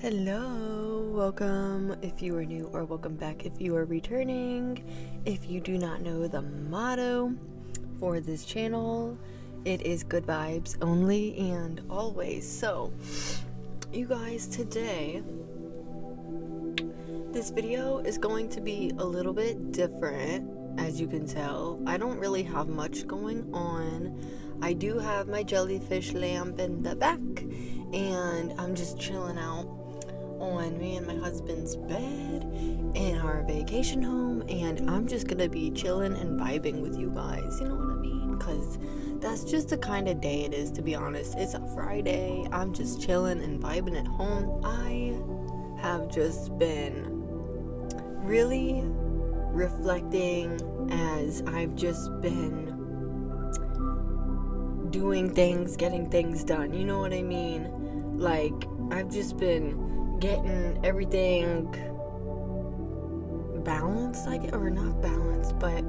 Hello, welcome if you are new, or welcome back if you are returning. If you do not know the motto for this channel, it is good vibes only and always. So, you guys, today, this video is going to be a little bit different, as you can tell. I don't really have much going on. I do have my jellyfish lamp in the back, and I'm just chilling out on me and my husband's bed in our vacation home, and I'm just gonna be chilling and vibing with you guys, you know what I mean? Because that's just the kind of day it is, to be honest. It's a Friday, I'm just chilling and vibing at home. I have just been really reflecting as I've just been doing things, getting things done, you know what I mean? Like, I've just been getting everything balanced, or not balanced, but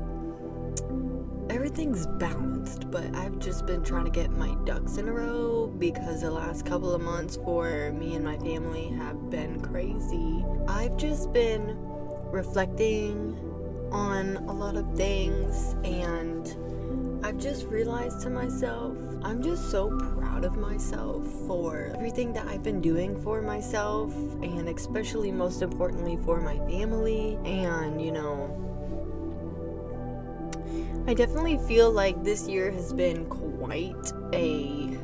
everything's balanced. But I've just been trying to get my ducks in a row because the last couple of months for me and my family have been crazy. I've just been reflecting on a lot of things, and I've just realized to myself, I'm just so proud of myself for everything that I've been doing for myself, and especially most importantly for my family. And I definitely feel like this year has been quite a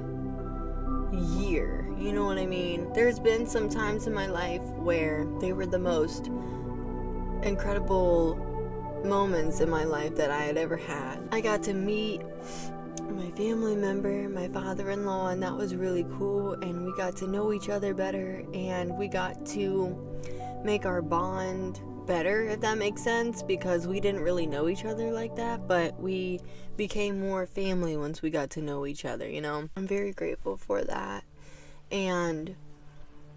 year, you know what I mean? There's been some times in my life where they were the most incredible moments in my life that I had ever had. I got to meet my family member, my father-in-law, and that was really cool, and we got to know each other better, and we got to make our bond better, if that makes sense, because we didn't really know each other like that, but we became more family once we got to know each other, you know? I'm very grateful for that, and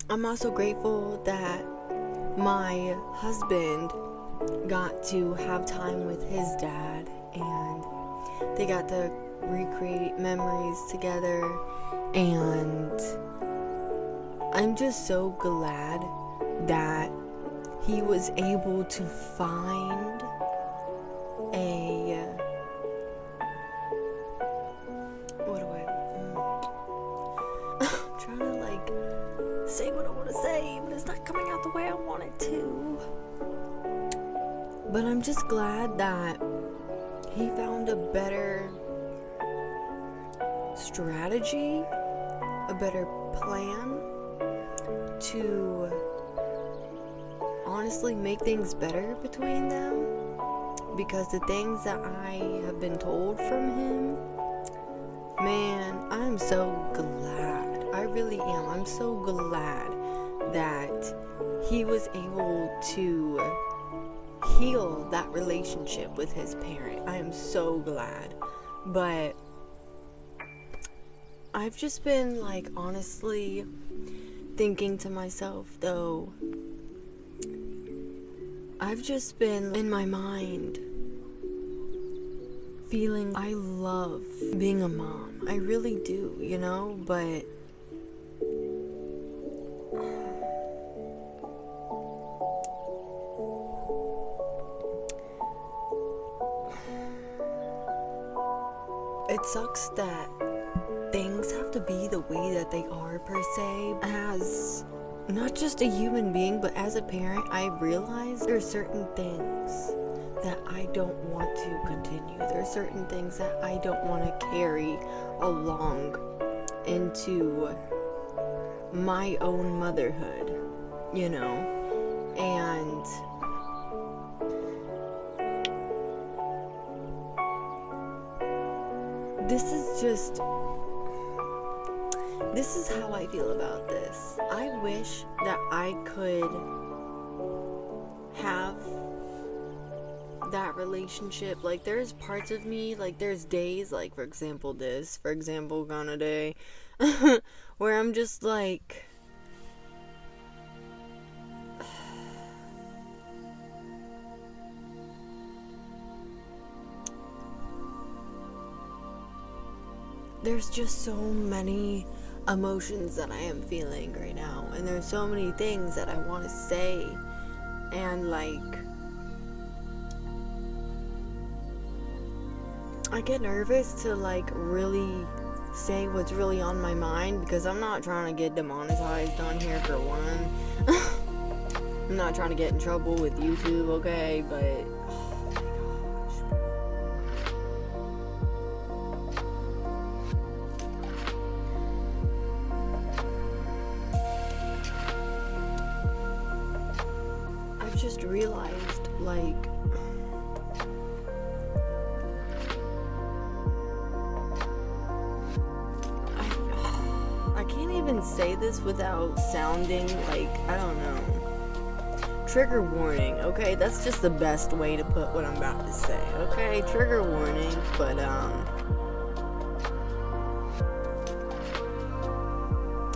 I'm also grateful that my husband got to have time with his dad, and they got to recreate memories together, and I'm just so glad that he was able to find I'm trying to say what I want to say, but it's not coming out the way I want it to. But I'm just glad that he found a better strategy, a better plan to honestly make things better between them. Because the things that I have been told from him, man, I'm so glad. I really am. I'm so glad that he was able to heal that relationship with his parent. I am so glad. But I've just been honestly thinking to myself, though, I've just been in my mind feeling I love being a mom. I really do, but it sucks that things have to be the way that they are, per se. As not just a human being, but as a parent, I realize there are certain things that I don't want to continue. There are certain things that I don't want to carry along into my own motherhood, and this is how I feel about this. I wish that I could have that relationship. There's parts of me, there's days, for example, Ghana Day, where I'm just there's just so many emotions that I am feeling right now. And there's so many things that I want to say. And like, I get nervous to like really say what's really on my mind, because I'm not trying to get demonetized on here for one. I'm not trying to get in trouble with YouTube, okay? But oh my gosh. I've just realized, like, I can't even say this without sounding like, I don't know. Trigger warning, okay? That's just the best way to put what I'm about to say, okay? Trigger warning, but,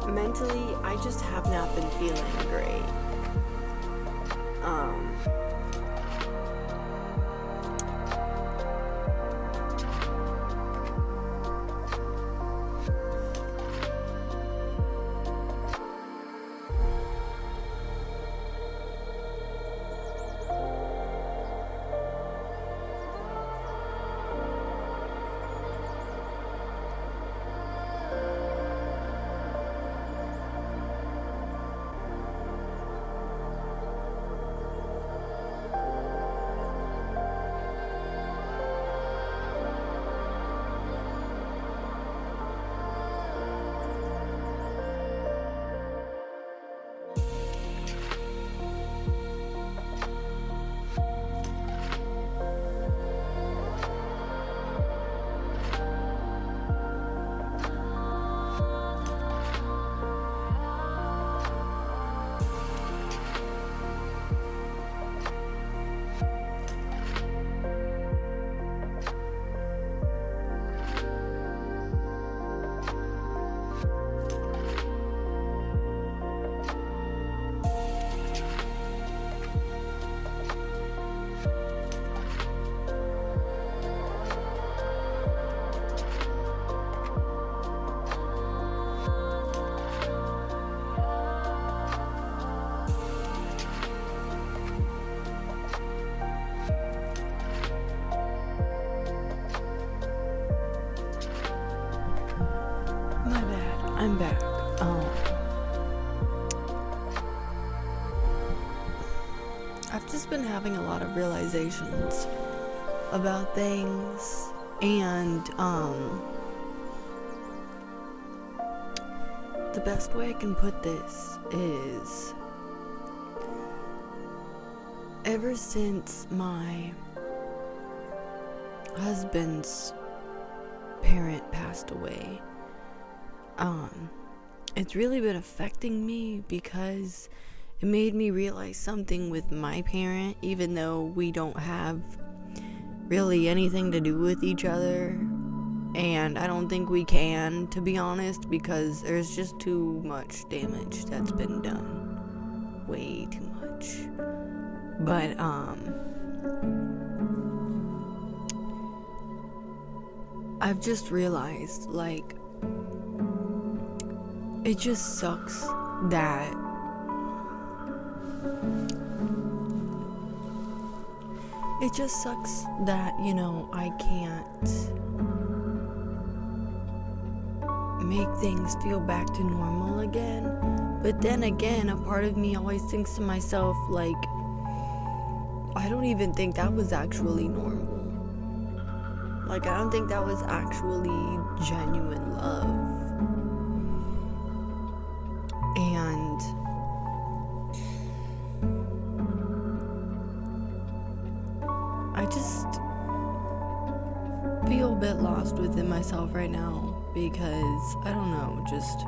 mentally, I just have not been feeling great. My bad. I'm back. I've just been having a lot of realizations about things, and the best way I can put this is, ever since my husband's parent passed away, it's really been affecting me, because it made me realize something with my parent, even though we don't have really anything to do with each other, and I don't think we can, to be honest, because there's just too much damage that's been done. Way too much. But, I've just realized, like, it just sucks that you know, I can't make things feel back to normal again. But then again, a part of me always thinks to myself, like, I don't even think that was actually normal. Like, I don't think that was actually genuine love. And I just feel a bit lost within myself right now, because, I don't know, just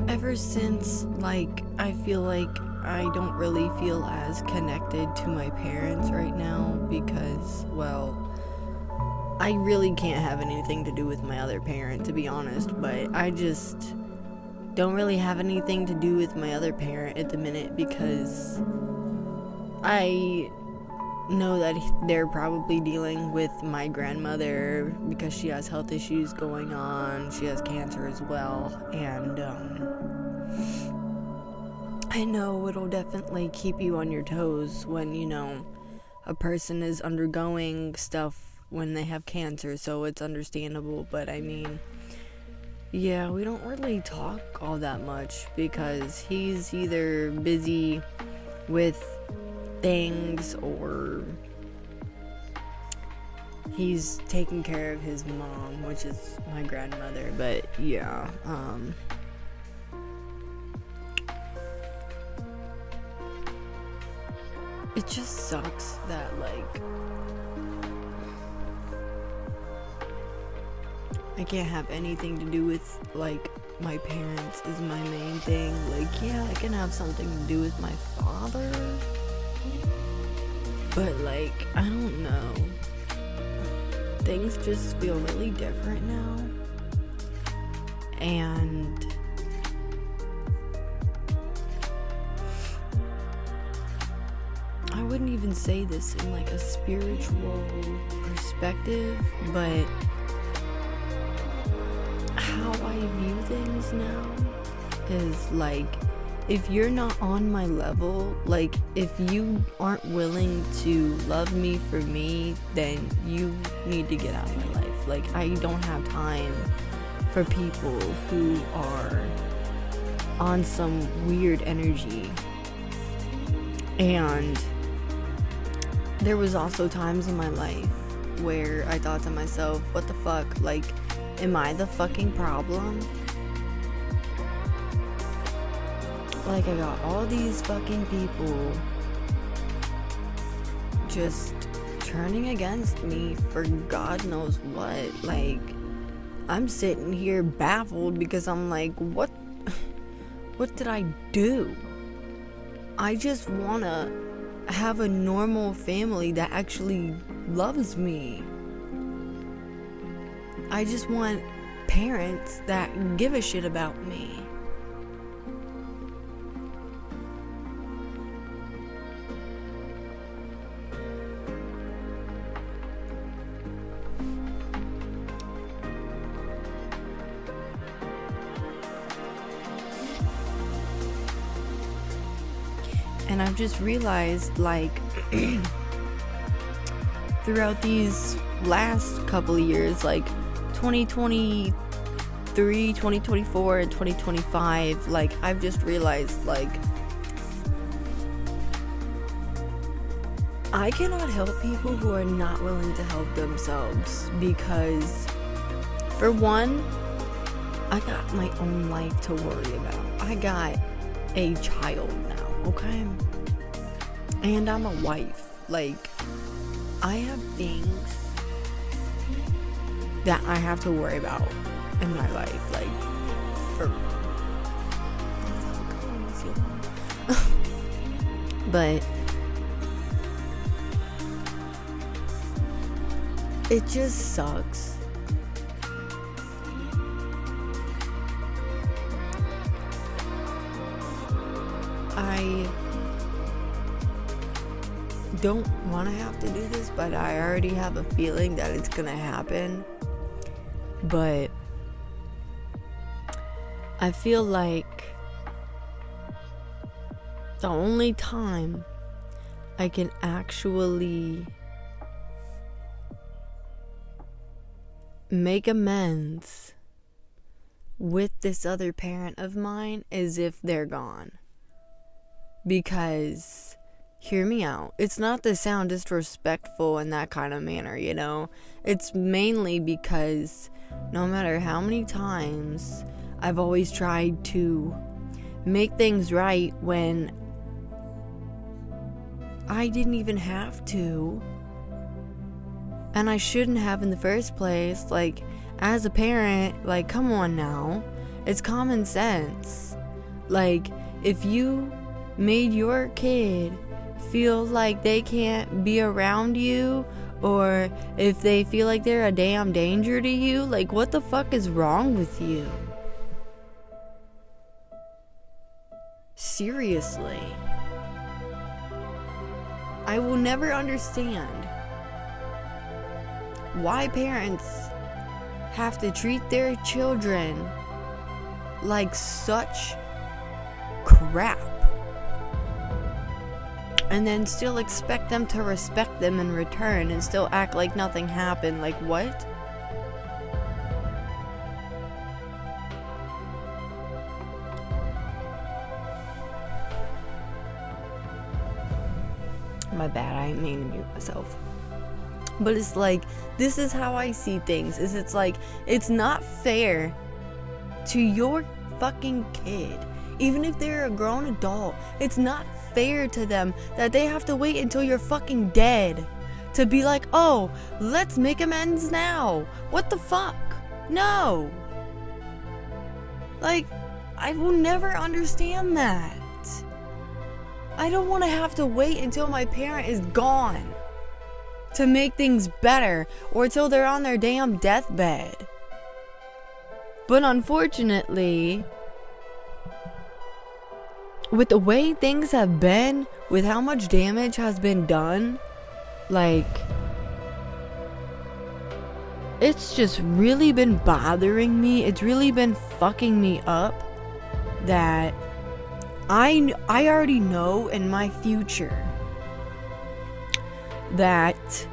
ever since, like, I feel like I don't really feel as connected to my parents right now, because, well, I really can't have anything to do with my other parent, to be honest, but I just don't really have anything to do with my other parent at the minute, because I know that they're probably dealing with my grandmother because she has health issues going on. She has cancer as well. And I know it'll definitely keep you on your toes when, a person is undergoing stuff when they have cancer. So it's understandable. But I mean, yeah, we don't really talk all that much because he's either busy with things or he's taking care of his mom, which is my grandmother. But yeah, it just sucks that like I can't have anything to do with like my parents is my main thing. Like, yeah, I can have something to do with my father, but like, I don't know. Things just feel really different now. And I wouldn't even say this in like a spiritual perspective, but how I view things now is like, if you're not on my level, like if you aren't willing to love me for me, then you need to get out of my life. Like, I don't have time for people who are on some weird energy. And there was also times in my life where I thought to myself, what the fuck, like, am I the fucking problem? Like, I got all these fucking people just turning against me for God knows what. Like, I'm sitting here baffled because I'm like, what did I do? I just wanna have a normal family that actually loves me. I just want parents that give a shit about me. And I've just realized, like, throughout these last couple of years, like 2023, 2024, and 2025, like, I've just realized, like, I cannot help people who are not willing to help themselves because, for one, I got my own life to worry about. I got a child now, okay? And I'm a wife. Like, I have things that I have to worry about in my life. Like, but it just sucks. I don't want to have to do this, but I already have a feeling that it's gonna happen. But I feel like the only time I can actually make amends with this other parent of mine is if they're gone. Because, hear me out, it's not to sound disrespectful in that kind of manner, you know? It's mainly because no matter how many times I've always tried to make things right when I didn't even have to, and I shouldn't have in the first place. Like, as a parent, like, come on now, it's common sense. Like, if you made your kid feel like they can't be around you, or if they feel like they're a damn danger to you, like, what the fuck is wrong with you? Seriously. I will never understand why parents have to treat their children like such crap and then still expect them to respect them in return and still act like nothing happened. Like, what? My bad, I ain't mean to mute myself. But it's like, this is how I see things. It's like, it's not fair to your fucking kid. Even if they're a grown adult, it's not fair to them that they have to wait until you're fucking dead to be like, oh, let's make amends now. What the fuck? No. Like, I will never understand that. I don't want to have to wait until my parent is gone to make things better, or till they're on their damn deathbed. But unfortunately, with the way things have been, with how much damage has been done, like, it's just really been bothering me. It's really been fucking me up that I already know in my future that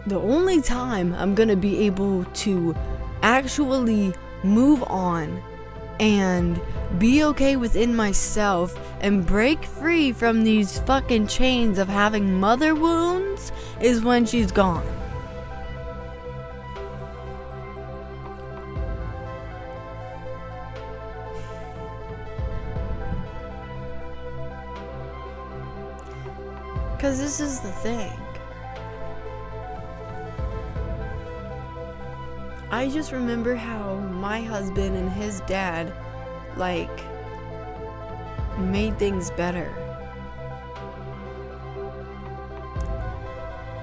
the only time I'm gonna be able to actually move on and be okay within myself and break free from these fucking chains of having mother wounds is when she's gone. Because this is the thing. I just remember how my husband and his dad, like, made things better.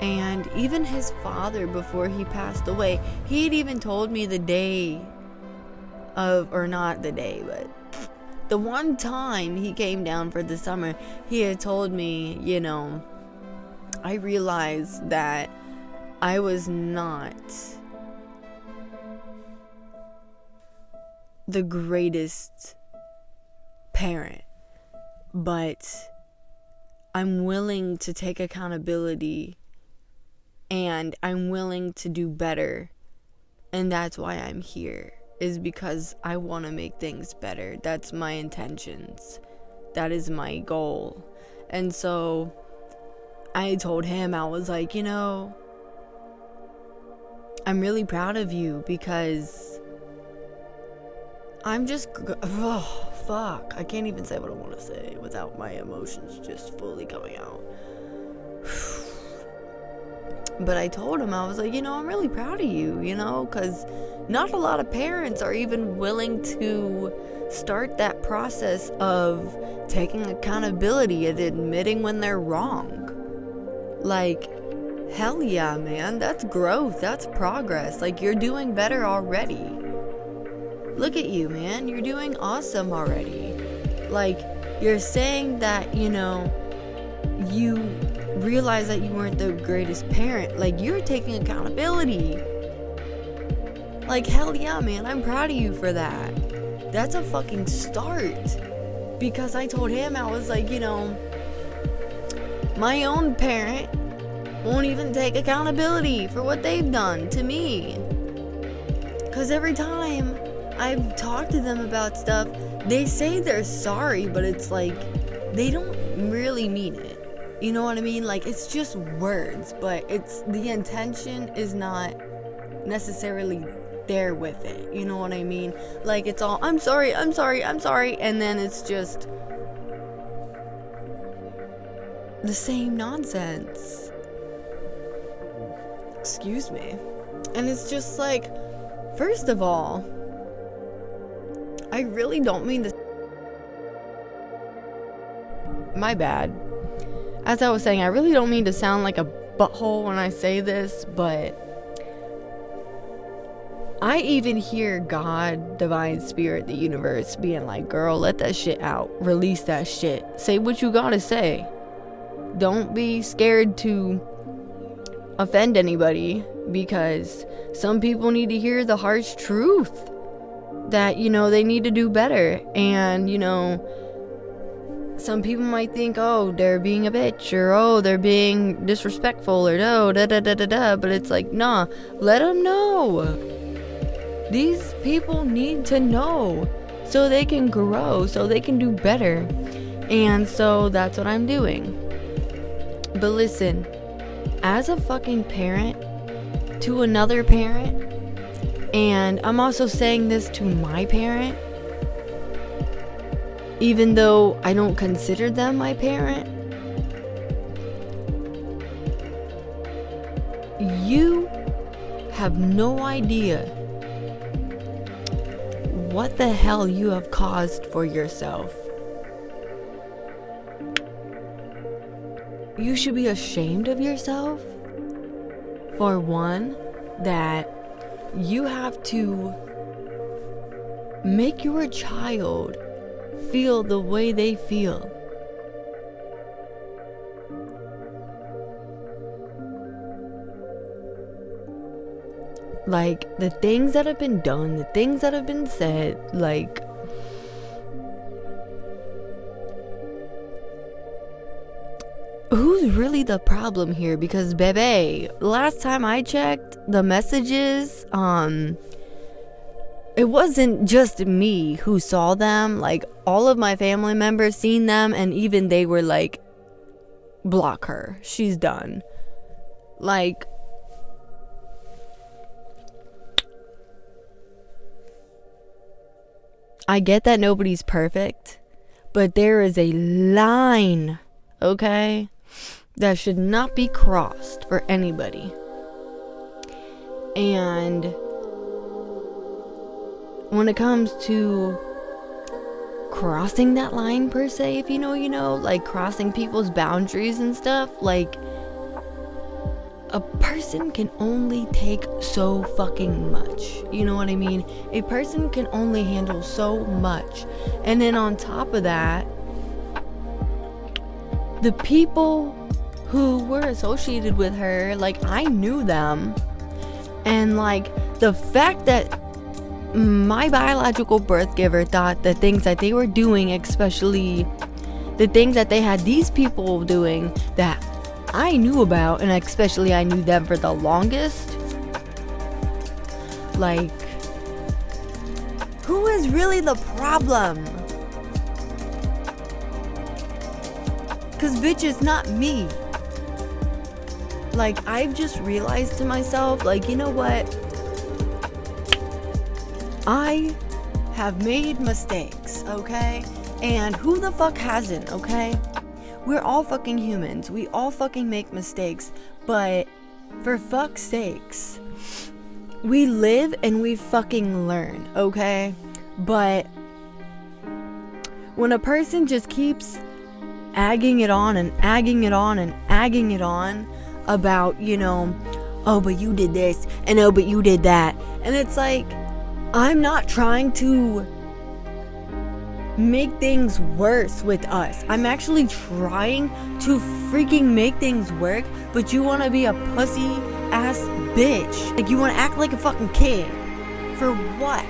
And even his father, before he passed away, he had even told me the day of, or not the day, but the one time he came down for the summer, he had told me, you know, I realized that I was not the greatest parent, but I'm willing to take accountability and I'm willing to do better, and that's why I'm here, is because I want to make things better. That's my intentions. That is my goal. And so I told him, I was like, you know, I'm really proud of you because I'm just, oh, fuck. I can't even say what I want to say without my emotions just fully coming out. But I told him, I was like, you know, I'm really proud of you, you know, because not a lot of parents are even willing to start that process of taking accountability and admitting when they're wrong. Like, hell yeah, man, that's growth, that's progress. Like, you're doing better already. Look at you, man, you're doing awesome already. Like, you're saying that, you know, you realize that you weren't the greatest parent. Like, you're taking accountability. Like, hell yeah, man, I'm proud of you for that. That's a fucking start. Because I told him, I was like, you know, my own parent won't even take accountability for what they've done to me. Because every time I've talked to them about stuff, they say they're sorry, but it's like, they don't really mean it. You know what I mean? Like, it's just words, but it's, the intention is not necessarily there with it. You know what I mean? Like, it's all, I'm sorry, I'm sorry, I'm sorry, and then it's just the same nonsense. Excuse me. And it's just like, first of all, I really don't mean to. My bad. As I was saying, I really don't mean to sound like a butthole when I say this, but I even hear God, divine spirit, the universe being like, girl, let that shit out. Release that shit. Say what you gotta say. don't be scared to offend anybody, because some people need to hear the harsh truth that, they need to do better. And, some people might think, oh, they're being a bitch, or oh, they're being disrespectful, or no, da-da-da-da-da, but it's like, nah, let them know. These people need to know so they can grow, so they can do better. And so that's what I'm doing. But listen, as a fucking parent to another parent, and I'm also saying this to my parent, even though I don't consider them my parent, you have no idea what the hell you have caused for yourself. You should be ashamed of yourself, for one, that you have to make your child feel the way they feel. Like, the things that have been done, the things that have been said, like, who's really the problem here? Because, baby, last time I checked the messages, it wasn't just me who saw them. Like, all of my family members seen them, and even they were like, block her, she's done. Like, I get that nobody's perfect, but there is a line, okay, that should not be crossed for anybody. And when it comes to crossing that line, per se, if you know, like crossing people's boundaries and stuff, like, a person can only take so fucking much. You know what I mean? A person can only handle so much. And then on top of that, the people who were associated with her, like, I knew them. And, like, the fact that my biological birth giver thought the things that they were doing, especially the things that they had these people doing that I knew about, and especially I knew them for the longest, like, who is really the problem? Cause bitch, it's not me. Like, I've just realized to myself, like, you know what? I have made mistakes, okay? And who the fuck hasn't, okay? We're all fucking humans. We all fucking make mistakes. But for fuck's sakes, we live and we fucking learn, okay? But when a person just keeps agging it on and agging it on and agging it on about, oh, but you did this, and oh, but you did that. And it's like, I'm not trying to make things worse with us. I'm actually trying to freaking make things work, but you want to be a pussy ass bitch. Like, you want to act like a fucking kid. For what?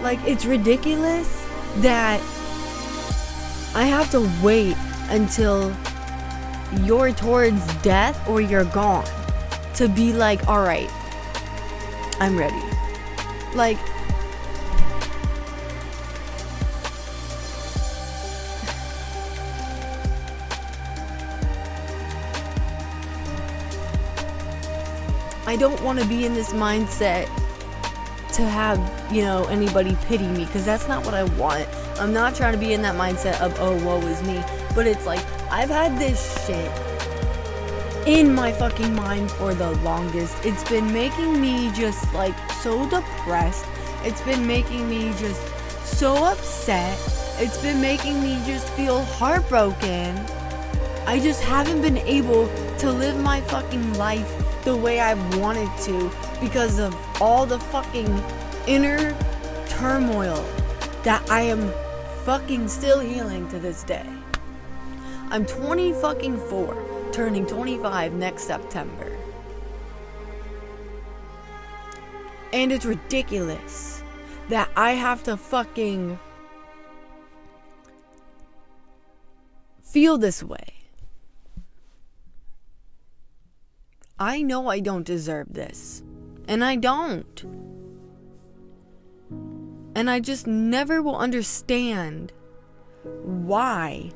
Like, it's ridiculous that I have to wait until you're towards death or you're gone to be like, alright, I'm ready. Like, I don't want to be in this mindset to have, anybody pity me, because that's not what I want. I'm not trying to be in that mindset of, oh, woe is me. But it's like, I've had this shit in my fucking mind for the longest. It's been making me just, like, so depressed. It's been making me just so upset. It's been making me just feel heartbroken. I just haven't been able to live my fucking life the way I wanted to because of all the fucking inner turmoil that I am fucking still healing to this day. I'm 20 fucking 4, turning 25 next September. And it's ridiculous that I have to fucking feel this way. I know I don't deserve this. And I don't. And I just never will understand why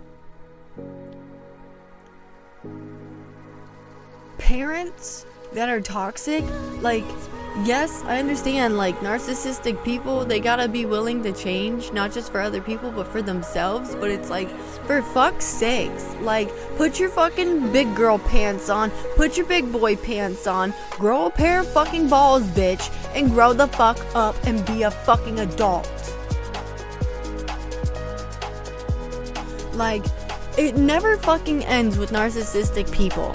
parents that are toxic, like, yes, I understand, like, narcissistic people, they gotta be willing to change, not just for other people, but for themselves. But it's like, for fuck's sakes, like, put your fucking big girl pants on, put your big boy pants on, grow a pair of fucking balls, bitch, and grow the fuck up and be a fucking adult. Like, it never fucking ends with narcissistic people.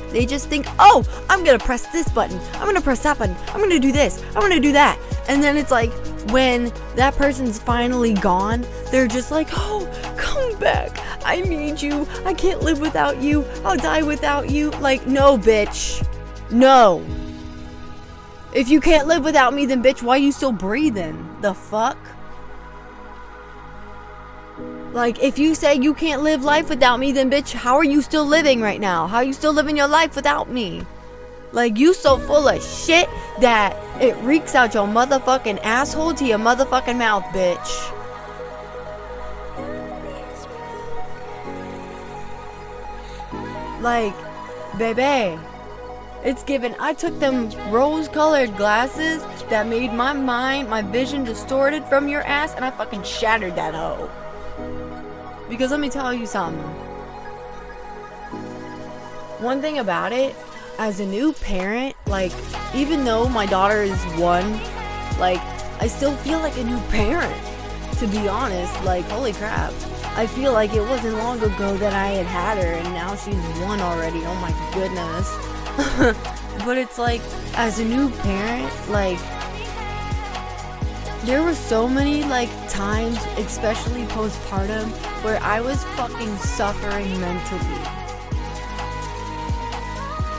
They just think, oh, I'm gonna press this button, I'm gonna press that button, I'm gonna do this, I'm gonna do that. And then it's like, when that person's finally gone, they're just like, oh, come back, I need you, I can't live without you, I'll die without you. Like, no, bitch, no. If you can't live without me, then bitch, why you still breathing? The fuck? Like, if you say you can't live life without me, then bitch, how are you still living right now? How are you still living your life without me? Like, you so full of shit that it reeks out your motherfucking asshole to your motherfucking mouth, bitch. Like, baby, it's given. I took them rose-colored glasses that made my mind, my vision distorted from your ass, and I fucking shattered that hoe. Because let me tell you something. One thing about it, as a new parent, like, even though my daughter is 1, like, I still feel like a new parent. To be honest, like, holy crap. I feel like it wasn't long ago that I had her, and now she's 1 already. Oh my goodness. But it's like, as a new parent, like, there were so many, like, times, especially postpartum, where I was fucking suffering mentally.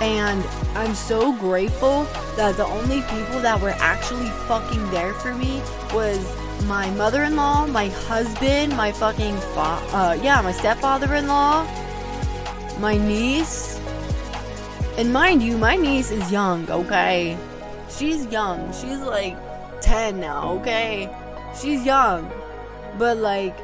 And I'm so grateful that the only people that were actually fucking there for me was my mother-in-law, my husband, my fucking my stepfather-in-law, my niece. And mind you, my niece is young, okay? She's young. She's like 10 now, okay? She's young. But like,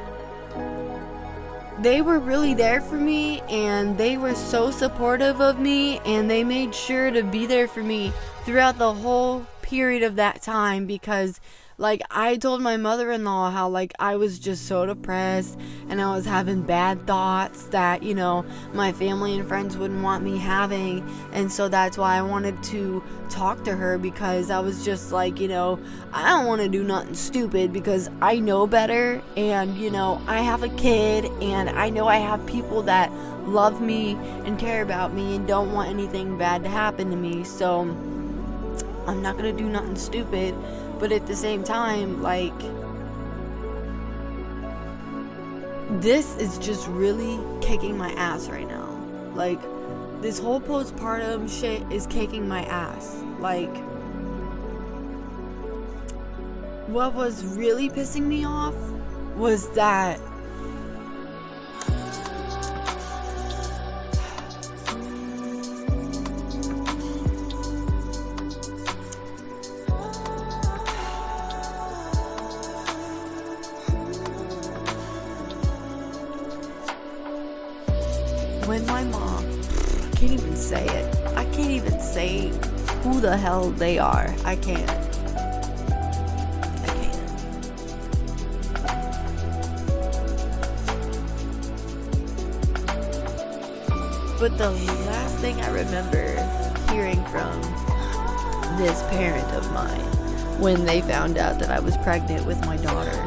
they were really there for me, and they were so supportive of me, and they made sure to be there for me throughout the whole period of that time. Because like, I told my mother-in-law how, like, I was just so depressed and I was having bad thoughts that, you know, my family and friends wouldn't want me having. And so that's why I wanted to talk to her, because I was just like, you know, I don't want to do nothing stupid, because I know better. And, you know, I have a kid, and I know I have people that love me and care about me and don't want anything bad to happen to me. So I'm not going to do nothing stupid. But at the same time, like, this is just really kicking my ass right now. Like, this whole postpartum shit is kicking my ass. Like, what was really pissing me off was that when my mom, I can't even say it. I can't even say who the hell they are. I can't. But the last thing I remember hearing from this parent of mine, when they found out that I was pregnant with my daughter,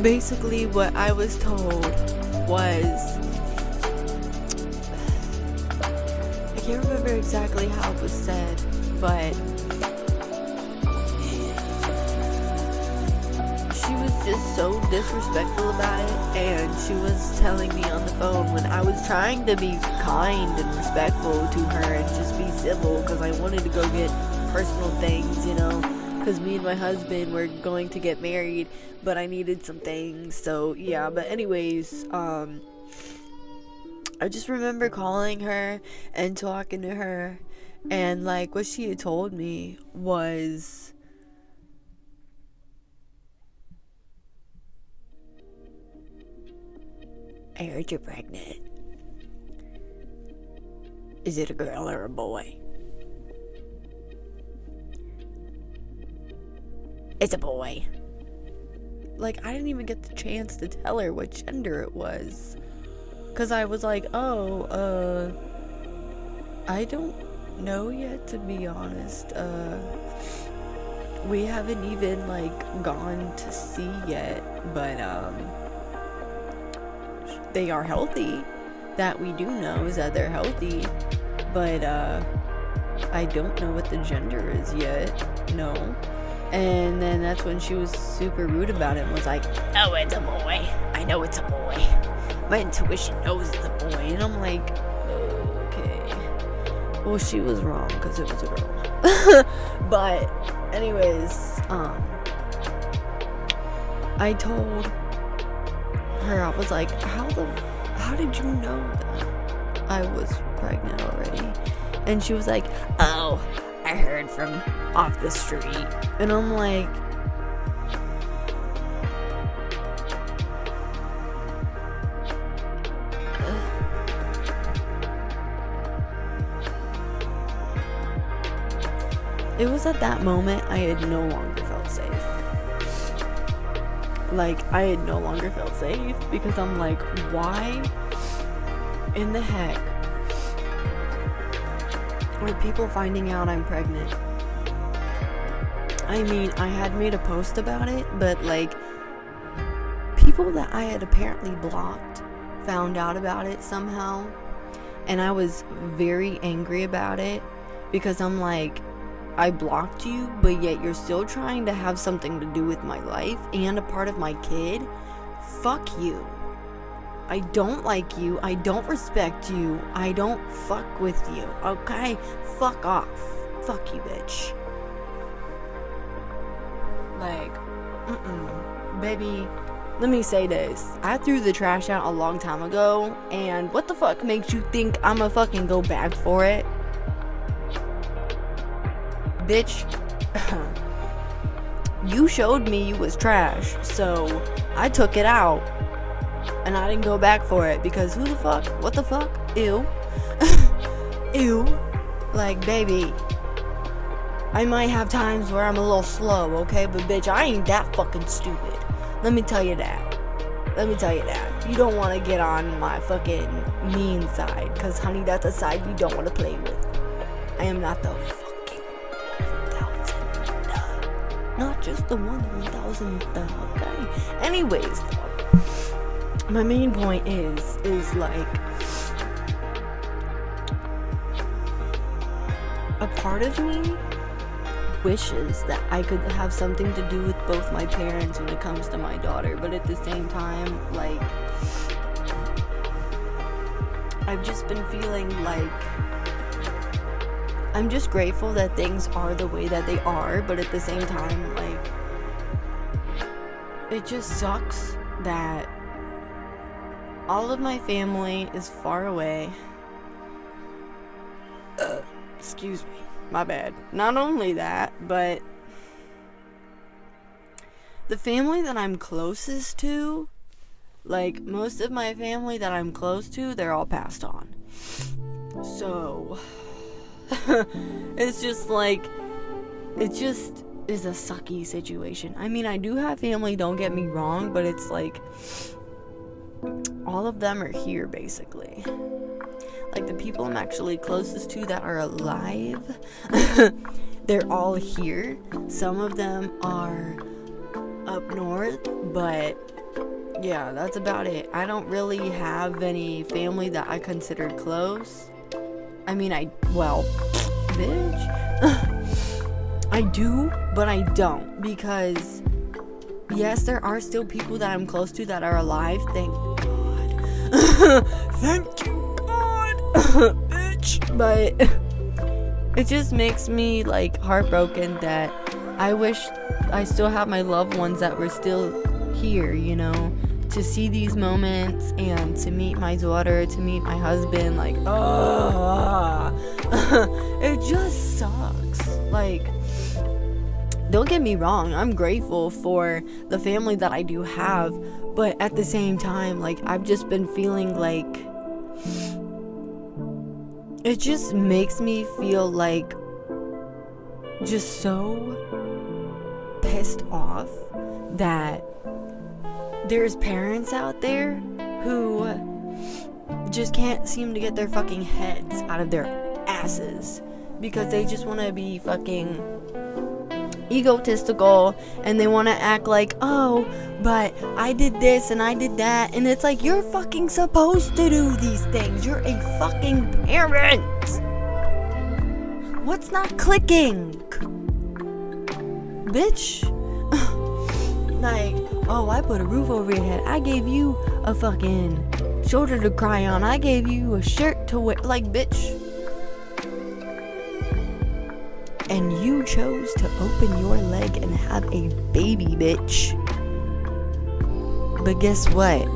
basically what I was told was, I can't remember exactly how it was said, but she was just so disrespectful about it, and she was telling me on the phone when I was trying to be kind and respectful to her and just be civil, because I wanted to go get personal things, because me and my husband were going to get married, but I needed some things. So yeah, but anyways, I just remember calling her and talking to her, and like what she had told me was, I heard you're pregnant. Is it a girl or a boy? It's a boy. Like, I didn't even get the chance to tell her what gender it was. Because I was like, I don't know yet, to be honest. We haven't even, like, gone to see yet. But, they are healthy. That we do know is that they're healthy. But, I don't know what the gender is yet. No. And then that's when she was super rude about it and was like, oh, it's a boy. I know it's a boy. My intuition knows it's a boy. And I'm like, okay. Well, she was wrong because it was a girl. But anyways, I told her, I was like, how did you know that I was pregnant already? And she was like, oh, I heard from off the street. And I'm like, it was at that moment I had no longer felt safe. Like, I had no longer felt safe because I'm like, why in the heck are people finding out I'm pregnant? I mean, I had made a post about it, but like, people that I had apparently blocked found out about it somehow, and I was very angry about it because I'm like, I blocked you, but yet you're still trying to have something to do with my life and a part of my kid? Fuck you. I don't like you. I don't respect you. I don't fuck with you. Okay? Fuck off. Fuck you, bitch. Like, baby, let me say this. I threw the trash out a long time ago, and what the fuck makes you think I'ma fucking go back for it? Bitch, you showed me you was trash, so I took it out, and I didn't go back for it, because who the fuck, what the fuck, ew, ew, like, baby, I might have times where I'm a little slow, okay, but bitch, I ain't that fucking stupid, let me tell you that, you don't want to get on my fucking mean side, because honey, that's a side you don't want to play with. I am not the fucking 1,000, not just the 1,000, okay, anyways, my main point is like, a part of me wishes that I could have something to do with both my parents when it comes to my daughter, but at the same time, like, I've just been feeling like I'm just grateful that things are the way that they are, but at the same time, like, it just sucks that all of my family is far away. Excuse me, my bad. Not only that, but the family that I'm closest to, like, most of my family that I'm close to, they're all passed on. So, it's just like, it just is a sucky situation. I mean, I do have family, don't get me wrong, but it's like, all of them are here, basically. Like, the people I'm actually closest to that are alive, they're all here. Some of them are up north, but yeah, that's about it. I don't really have any family that I consider close. I mean, bitch. I do, but I don't, because yes, there are still people that I'm close to that are alive, thank God. Thank you, God. Bitch. But it just makes me like heartbroken that I wish I still have my loved ones that were still here, you know, to see these moments and to meet my daughter, to meet my husband. Like, it just sucks. Like, don't get me wrong, I'm grateful for the family that I do have, but at the same time, like, I've just been feeling like it just makes me feel like just so pissed off that there's parents out there who just can't seem to get their fucking heads out of their asses because they just want to be fucking egotistical, and they want to act like, oh, but I did this and I did that, and it's like, you're fucking supposed to do these things. You're a fucking parent. What's not clicking? Bitch. Like, oh, I put a roof over your head. I gave you a fucking shoulder to cry on. I gave you a shirt to wear. Like, bitch. And you chose to open your leg and have a baby, bitch. But guess what?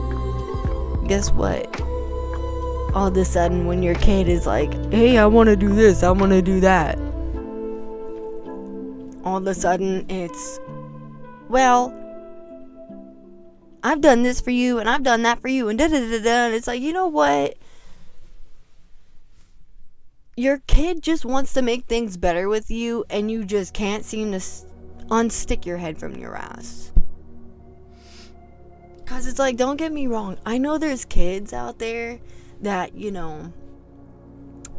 Guess what? All of a sudden, when your kid is like, hey, I want to do this, I want to do that, all of a sudden it's, well, I've done this for you, and I've done that for you, and da-da-da-da-da. And it's like, you know what? Your kid just wants to make things better with you, and you just can't seem to unstick your head from your ass. Because it's like, don't get me wrong, I know there's kids out there that, you know,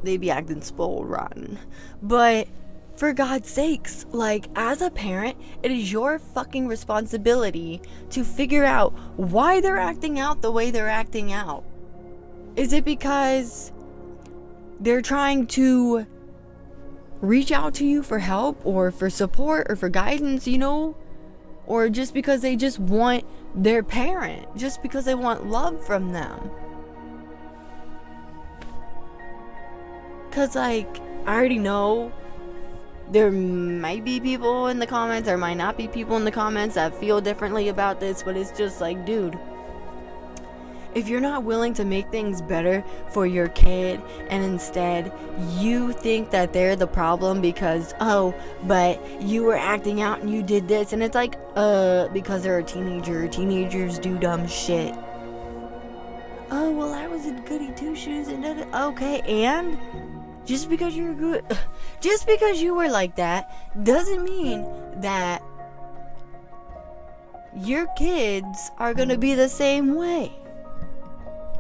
they be acting spoiled rotten. But for God's sakes, like, as a parent, it is your fucking responsibility to figure out why they're acting out the way they're acting out. Is it because they're trying to reach out to you for help or for support or for guidance, you know? Or just because they just want their parent, just because they want love from them? Because, like, I already know there might be people in the comments, there might not be people in the comments that feel differently about this, but it's just like, dude, if you're not willing to make things better for your kid, and instead you think that they're the problem because, oh, but you were acting out and you did this, and it's like, because they're a teenager, teenagers do dumb shit. Oh, well, I was in goody two shoes and okay, and just because you're good, just because you were like that doesn't mean that your kids are gonna be the same way.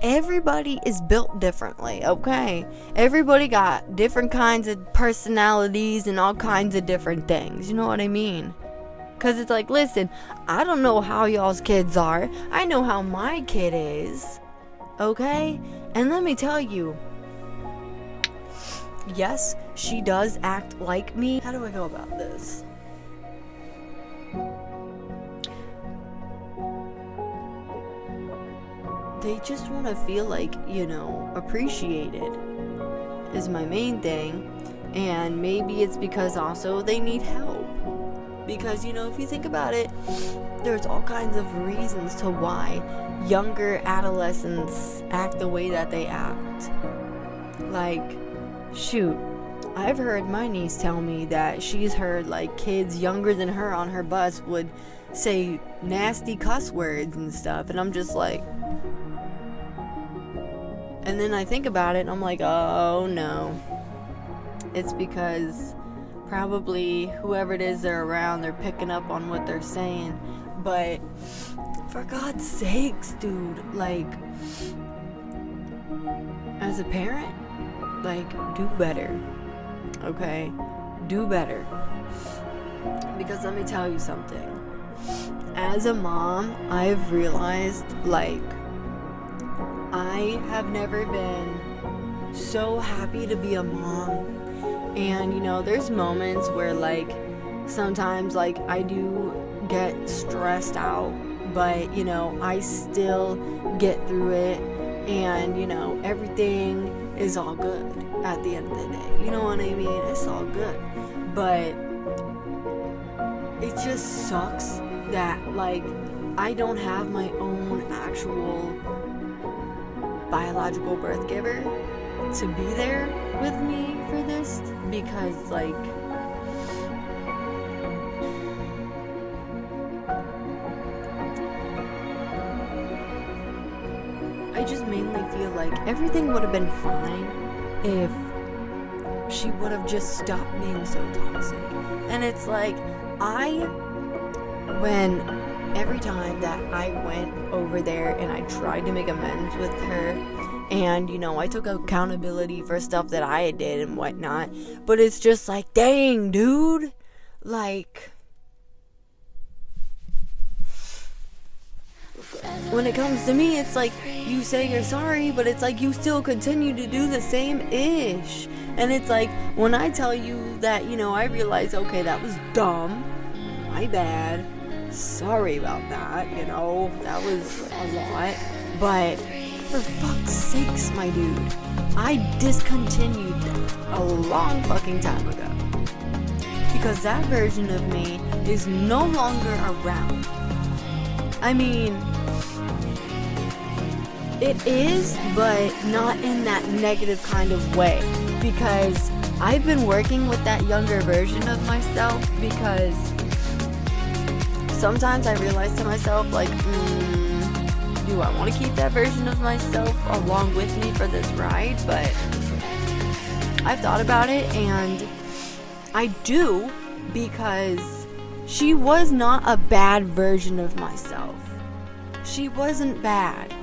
Everybody is built differently, okay? Everybody got different kinds of personalities and all kinds of different things, you know what I mean? Because it's like, listen, I don't know how y'all's kids are. I know how my kid is, okay? And let me tell you, yes, she does act like me. How do I go about this? They just want to feel like, you know, appreciated is my main thing. And maybe it's because also they need help. Because, you know, if you think about it, there's all kinds of reasons to why younger adolescents act the way that they act. Like, shoot, I've heard my niece tell me that she's heard, like, kids younger than her on her bus would say nasty cuss words and stuff. And I'm just like, and then I think about it and I'm like, oh no. It's because probably whoever it is they're around, they're picking up on what they're saying. But for God's sakes, dude, like, as a parent, like, do better. Okay? Do better. Because let me tell you something. as a mom, I've realized, like, I have never been so happy to be a mom. And, you know, there's moments where, like, sometimes, like, I do get stressed out, but, you know, I still get through it, and, you know, everything is all good at the end of the day. You know what I mean? It's all good. But it just sucks that, like, I don't have my own actual biological birth giver to be there with me for this, because, like, I just mainly feel like everything would have been fine if she would have just stopped being so toxic. And it's like, every time that I went over there and I tried to make amends with her, and, you know, I took accountability for stuff that I did and whatnot, but it's just like, dang, dude, like, when it comes to me, it's like, you say you're sorry, but it's like you still continue to do the same ish. And it's like, when I tell you that, you know, I realize, okay, that was dumb, my bad, sorry about that, you know, that was a lot, but for fuck's sakes, my dude, I discontinued a long fucking time ago, because that version of me is no longer around. I mean, it is, but not in that negative kind of way, because I've been working with that younger version of myself, because sometimes I realize to myself, like, do I want to keep that version of myself along with me for this ride? But I've thought about it, and I do, because she was not a bad version of myself. She wasn't bad.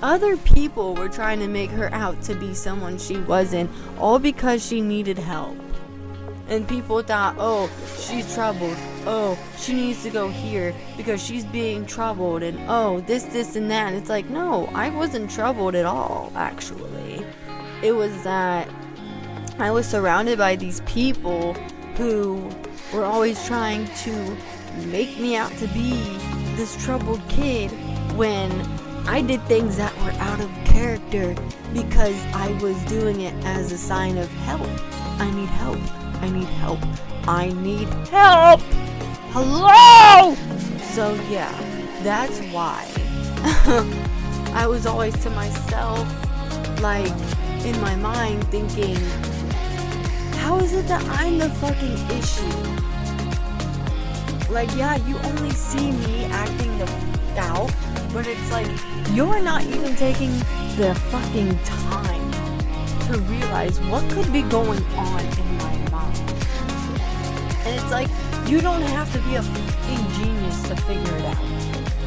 Other people were trying to make her out to be someone she wasn't, all because she needed help. And people thought, oh, she's troubled. Oh, she needs to go here because she's being troubled. And oh, this, and that. And it's like, no, I wasn't troubled at all, actually. It was that I was surrounded by these people who were always trying to make me out to be this troubled kid, when I did things that were out of character because I was doing it as a sign of help. I need help. I need help. I need help! Hello! So yeah, that's why. I was always to myself, like, in my mind thinking, how is it that I'm the fucking issue? Like, yeah, you only see me acting the f*** out, but it's like, you're not even taking the fucking time to realize what could be going on in my mind. And it's like, you don't have to be a fucking genius to figure it out.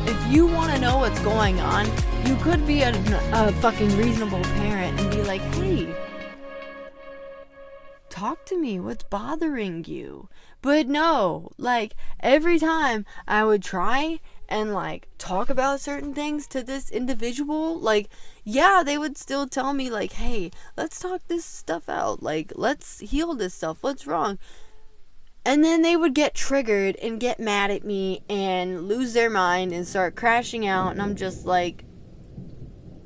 If you want to know what's going on, you could be a fucking reasonable parent and be like, hey, talk to me, what's bothering you? But no, like, every time I would try and, like, talk about certain things to this individual, like, yeah, they would still tell me, like, hey, let's talk this stuff out, like, let's heal this stuff, what's wrong? And then they would get triggered and get mad at me and lose their mind and start crashing out, and I'm just like,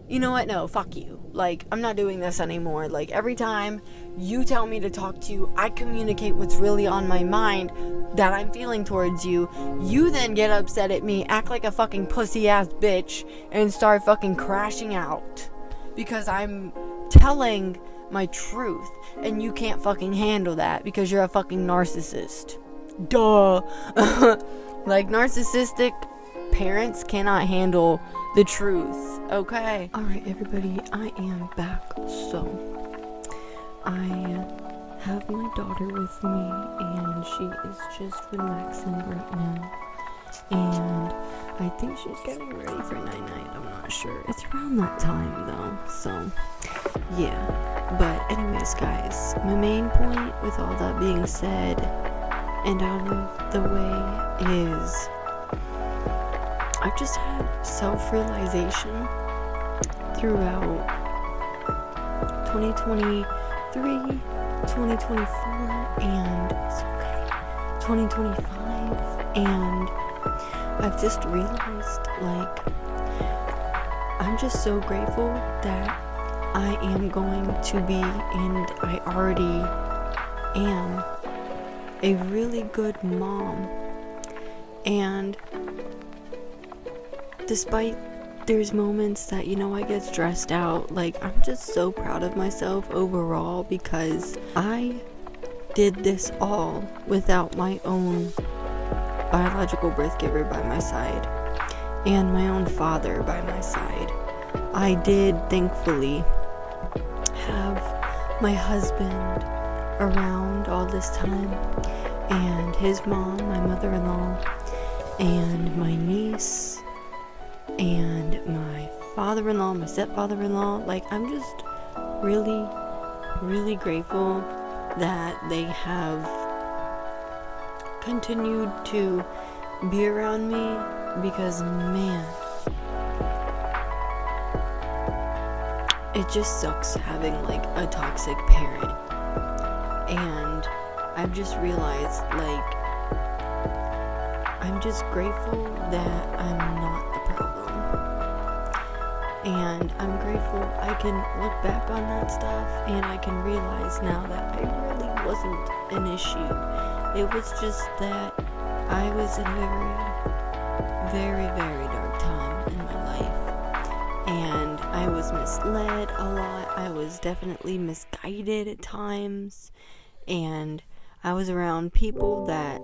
you know what, no, fuck you. Like, I'm not doing this anymore. Like, every time you tell me to talk to you, I communicate what's really on my mind that I'm feeling towards you. You then get upset at me, act like a fucking pussy-ass bitch, and start fucking crashing out. Because I'm telling my truth, and you can't fucking handle that because you're a fucking narcissist. Duh. Like, narcissistic parents cannot handle the truth, okay? Alright, everybody, I am back. So, I have my daughter with me, and she is just relaxing right now. And I think she's getting ready for night-night. I'm not sure. It's around that time, though. So, yeah. But anyways, guys, my main point with all that being said and out of the way is, I've just had self-realization throughout 2023, 2024, and it's okay, 2025, and I've just realized, like, I'm just so grateful that I am going to be, and I already am, a really good mom. And despite there's moments that, I get stressed out, like, I'm just so proud of myself overall, because I did this all without my own biological birth giver by my side and my own father by my side. I did thankfully have my husband around all this time, and his mom, my mother-in-law, and my niece, and my father-in-law, my stepfather-in-law. Like, I'm just really, really grateful that they have continued to be around me, because, man, it just sucks having, like, a toxic parent. And I've just realized, like, I'm just grateful that I'm not the problem. And I'm grateful I can look back on that stuff, and I can realize now that I really wasn't an issue. It was just that I was in a very, very, very dark time in my life. And I was misled a lot. I was definitely misguided at times. And I was around people that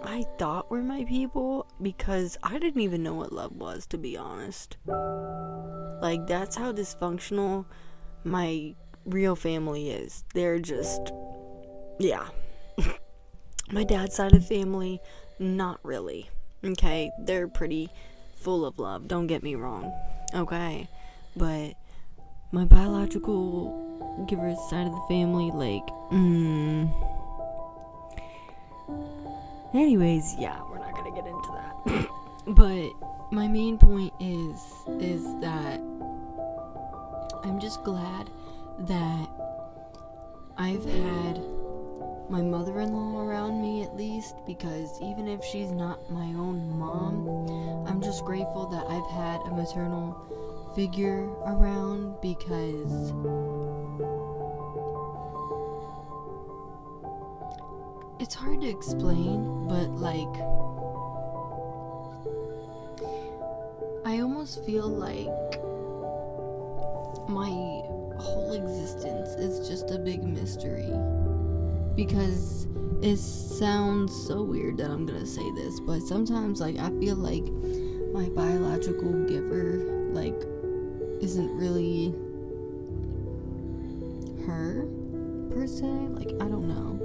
I thought were my people, because I didn't even know what love was, to be honest. Like, that's how dysfunctional my real family is. They're just, yeah. My dad's side of the family, not really. Okay, they're pretty full of love, don't get me wrong. Okay, but my biological giver's side of the family, like, anyways, yeah, we're not gonna get into that. But my main point is that I'm just glad that I've had my mother-in-law around me, at least, because even if she's not my own mom, I'm just grateful that I've had a maternal figure around, because it's hard to explain, but, like, I almost feel like my whole existence is just a big mystery. Because it sounds so weird that I'm gonna say this, but sometimes, like, I feel like my biological giver, like, isn't really her, per se. Like, I don't know.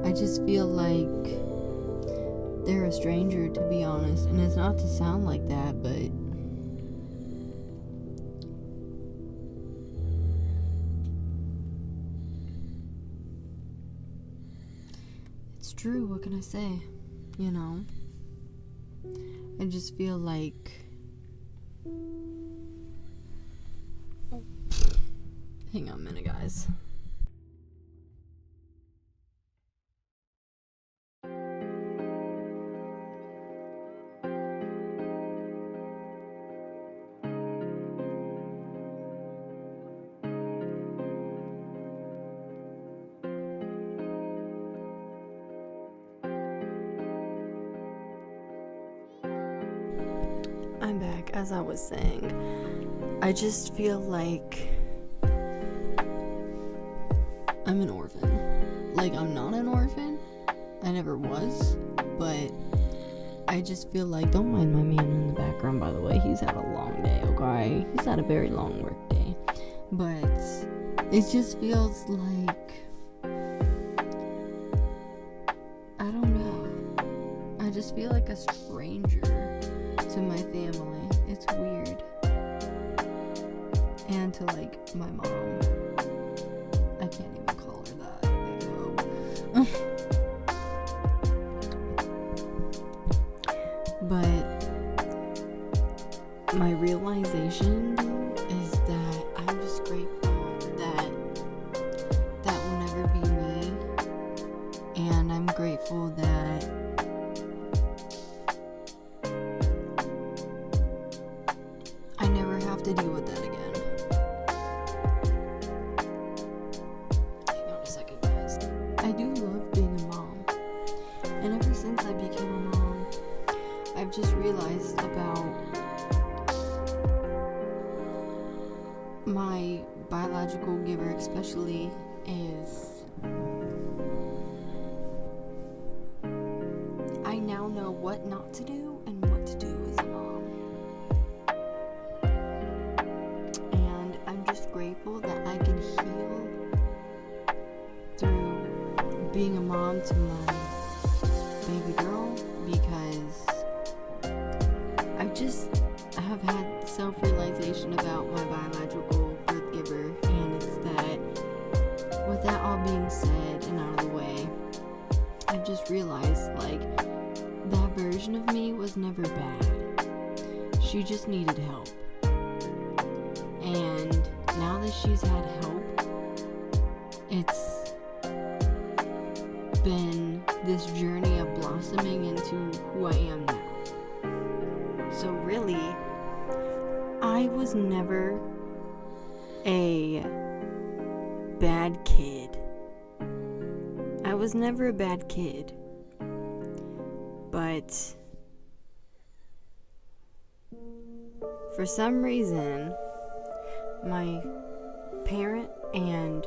I just feel like they're a stranger, to be honest. And it's not to sound like that, but it's true. What can I say? I just feel like hang on a minute, guys. I'm back. As I was saying, I just feel like I'm an orphan. Like, I'm not an orphan. I never was. But I just feel like, don't mind my man in the background, by the way. He's had a long day, okay? He's had a very long work day. But it just feels like, I don't know. I just feel like a stranger to my family. It's weird. And to, like, my mom. I can't even call her that. I know. But my realization is that I'm just grateful that that will never be me, and I'm grateful that I never have to deal with that again. Hang on a second, guys. I do love being a mom, and ever since I became a mom, I've just realized about my biological giver, especially, is I now know what not to do and what to do as a mom. And I'm just grateful that I can heal through being a mom to my baby girl, because I have had self-realization about my biological birth giver, and it's that, with that all being said and out of the way, I've just realized, like, that version of me was never bad. She just needed help. And now that she's had help, it's been this journey of blossoming into who I am now. So really, I was never a bad kid. I was never a bad kid. But for some reason, my parent, and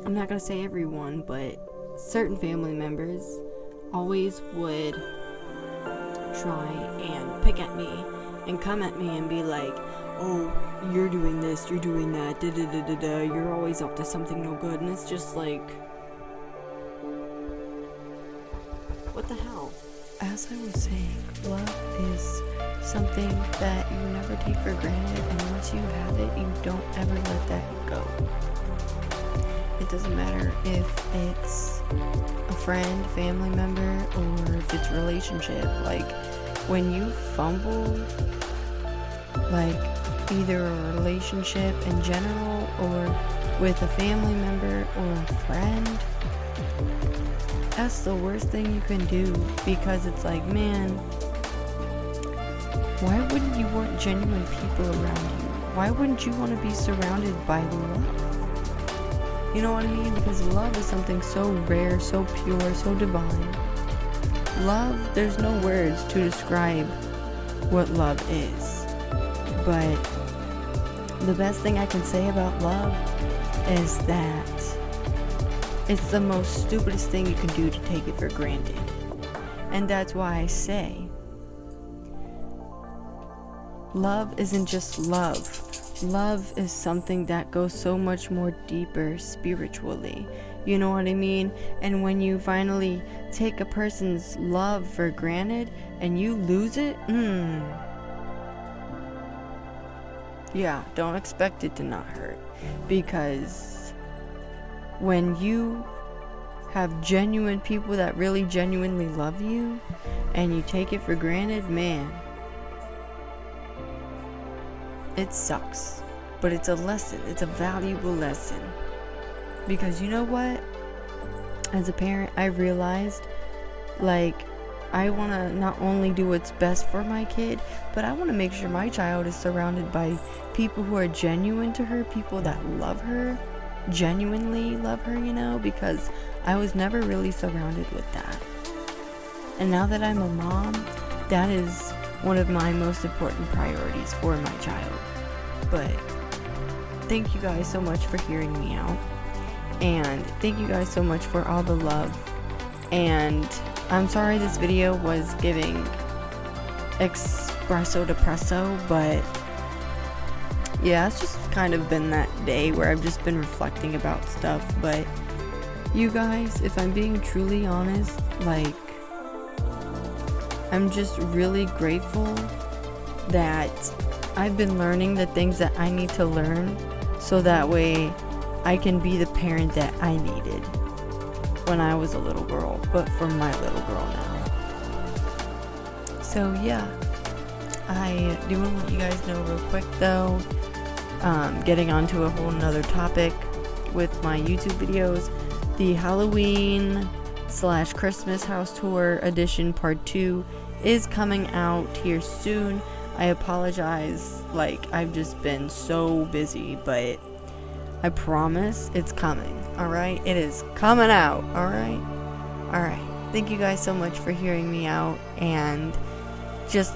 I'm not gonna say everyone, but certain family members always would try and pick at me and come at me and be like, oh, you're doing this, you're doing that, da-da-da-da-da, you're always up to something no good. And it's just like, what the hell? As I was saying, love is something that you never take for granted, and once you have it, you don't ever let that go. It doesn't matter if it's a friend, family member, or if it's relationship. Like, when you fumble, like, either a relationship in general, or with a family member or a friend, that's the worst thing you can do, because it's like, man, why wouldn't you want genuine people around you? Why wouldn't you want to be surrounded by love? You know what I mean? Because love is something so rare, so pure, so divine. Love, there's no words to describe what love is. But the best thing I can say about love is that it's the most stupidest thing you can do to take it for granted. And that's why I say, love isn't just love. Love is something that goes so much more deeper spiritually. You know what I mean? And when you finally take a person's love for granted and you lose it, yeah, don't expect it to not hurt. Because when you have genuine people that really genuinely love you and you take it for granted, man, it sucks. But it's a lesson. It's a valuable lesson. Because you know what? As a parent, I realized, like, I want to not only do what's best for my kid, but I want to make sure my child is surrounded by people who are genuine to her, people that love her, genuinely love her, you know, because I was never really surrounded with that. And now that I'm a mom, that is one of my most important priorities for my child. But thank you guys so much for hearing me out, and thank you guys so much for all the love. And I'm sorry this video was giving espresso depresso, but yeah, it's just kind of been that day where I've just been reflecting about stuff. But you guys, if I'm being truly honest, like, I'm just really grateful that I've been learning the things that I need to learn, so that way I can be the parent that I needed. when I was a little girl, but for my little girl now. So yeah, I do want to let you guys know real quick though, getting onto a whole nother topic with my YouTube videos, the Halloween / Christmas house tour edition part 2 is coming out here soon. I apologize, I've just been so busy, but I promise it's coming, alright? It is coming out, alright? Alright, thank you guys so much for hearing me out, and just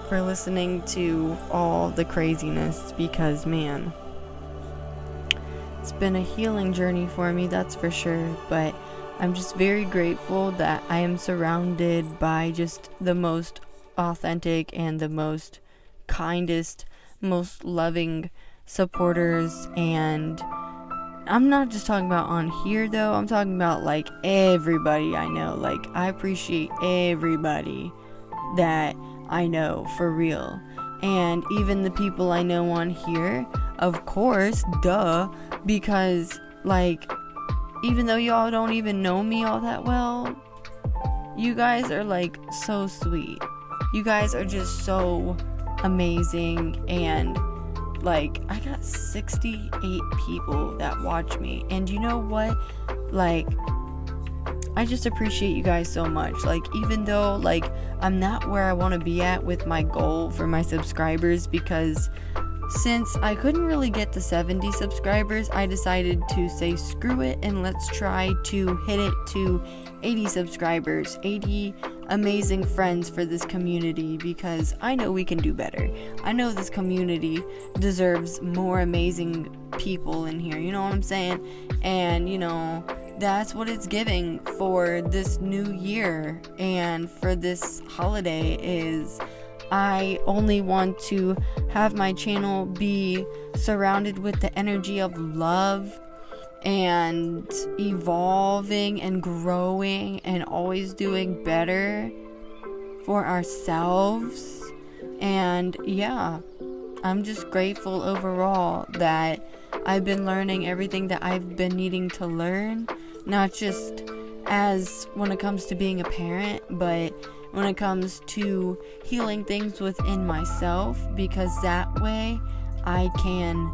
for listening to all the craziness, because man, it's been a healing journey for me, that's for sure. But I'm just very grateful that I am surrounded by just the most authentic and the most kindest, most loving supporters. And I'm not just talking about on here though, I'm talking about everybody I know. I appreciate everybody that I know, for real. And even the people I know on here, of course, duh, because even though y'all don't even know me all that well, you guys are so sweet. You guys are just so amazing. And I got 68 people that watch me, and you know what, I just appreciate you guys so much. Even though I'm not where I want to be at with my goal for my subscribers, because since I couldn't really get to 70 subscribers, I decided to say screw it and let's try to hit it to 80 subscribers, 80 amazing friends for this community, because I know we can do better. I know this community deserves more amazing people in here, you know what I'm saying? And that's what it's giving for this new year and for this holiday. Is I only want to have my channel be surrounded with the energy of love and evolving and growing and always doing better for ourselves. And yeah, I'm just grateful overall that I've been learning everything that I've been needing to learn, not just as when it comes to being a parent, but when it comes to healing things within myself, because that way I can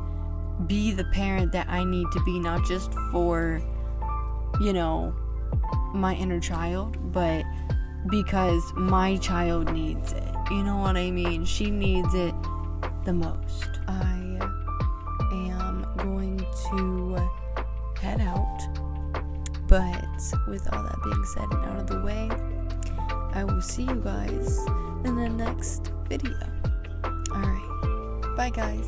be the parent that I need to be, not just for my inner child, but because my child needs it. You know what I mean? She needs it the most. I am going to head out, but with all that being said and out of the way, I will see you guys in the next video. Alright, bye guys.